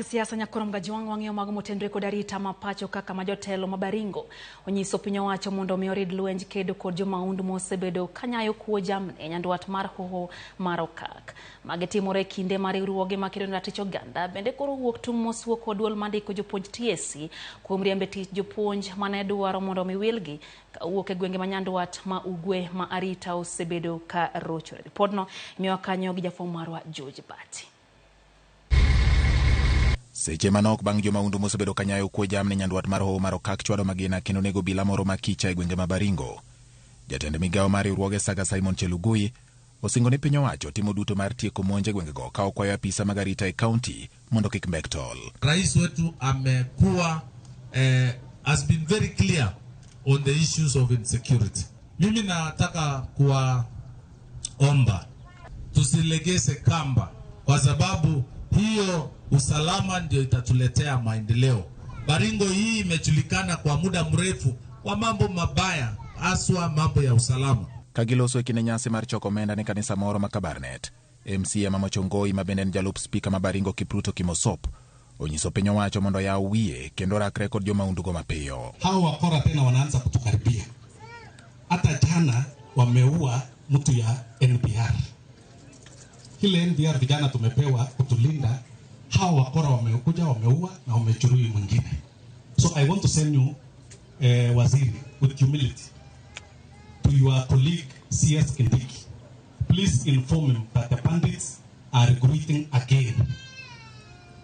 Siasa nyakorom gajuang wang'eyo mago motendre kod arita mapacho kaka majotelo mabaringo onyiso piny owacho mondo orid lwenj kedo kod jomaundu mosebedo kanyayo kuo jamni e nyanduat mar hoho mar okak. Mage timore kinde mar riwruoge makedo ne ratich oganda bende koro wuok tung' mosuo kod duol mandiko jopuonj TSC kuom riembe tich jopuonj mane dwaro mondo wilgi wuok e gwenge ma nyanduat ma ugwe ma arita osebedo ka rochore. Ripodno imiwa kanyo gi jafwambo marwa George Bati. Seche manok bang' jomaundu mosebedo kanyayo kuo jamni nyanduat mar hoho mar okak chwado magina kendo nego bila moro makicha e gwenge ma Baringo. Jatend migawo mar riwruoge Saga Simon Chelugui osingo ni piny owacho timo duto mar tieko monje gwengego ka okwayo apisa mag arita e kaunti mondo kik mbek tol. Rais wetu amekuwa has been very clear on the issues of insecurity. Mimi nataka kuwaomba tusilegeze kamba kwa sababu hiyo usalama ndio itatuletea maendeleo. Baringo hii imejulikana kwa muda mrefu kwa mambo mabaya, haswa mambo ya usalama. Kagiloso kine nyasi mar choko omenda ne kanisa moro ma Kabarnet, MCA Mama Chongoi mabende en jalup spika ma Baringo Kipruto Kimosop onyiso piny owacho mondo ya wiye kendo rakre kod jomaundu go mapiyo. Hao wakora tena wanaanza kutukaribia. Hata jana wameua mtu ya NPR. Hile NPR vijana tumepewa kutulinda. Hao wakora wamekuja wameua na wamejeruhi mwingine. So I want to send you waziri with humility to your colleague CS Kindiki. Please inform him that the bandits are recruiting again.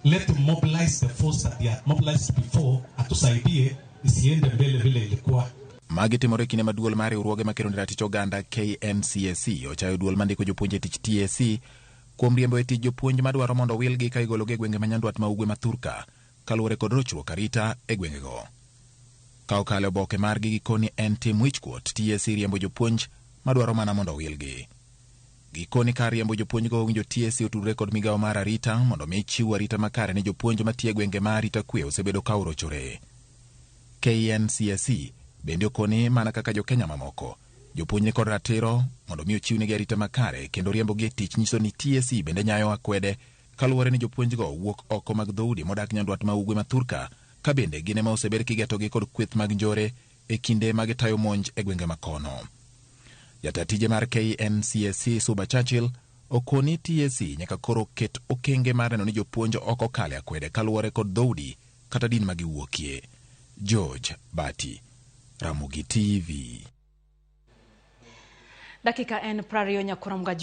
Let them mobilize the force that they had mobilized before atusaidie isiende mbele vile ilikuwa. Magi timore kine maduol mar riwruoge makedo ne ratich oganda KNCSC ochayo duol mandiko jopuonj e tich TSC kuom riembo e tich jopuonj madwaro mondo wilgi ka igologe gwenge ma nyanduat ma ugwe ma Thurka kaluwore kod rochruok arita e gwengego. Ka okalo oboke margi gikoni en tim wichkuot, TSC riembo jopuonj madwaro mana mondo wilgi. Gikoni ka riembo jopuonj go winjo TSC otudre kod migawo mar arita mondo mi chiw arita makare ne jopuonj matie gwenge ma arita kwe osebedo ka orochore. KNCSC bende okoni mana kaka jo-Kenya mamoko jopuonj kod ratiro mondo mi ochiwnegi arita makare kendo riembo gi tich nyiso ni TSC bende nyayo akwede kaluwore ni jopuonj go wuok oko mag dhoudi modak nyanduat ma ugwe ma Thurka ka bende gine ma osebed kigetogi kod kweth mag njore e kinde mag tayo monj e gwenge makono. Jatatije mar KNCSC Suba Churchill okoni TSC nyaka koro ket okenge mar neno ni jopuonj oko kale akwede kaluwore kod dhoudi kata din magiwuokie. George Bati, Ramogi TV. Dakika en 20 nyakorom gajuang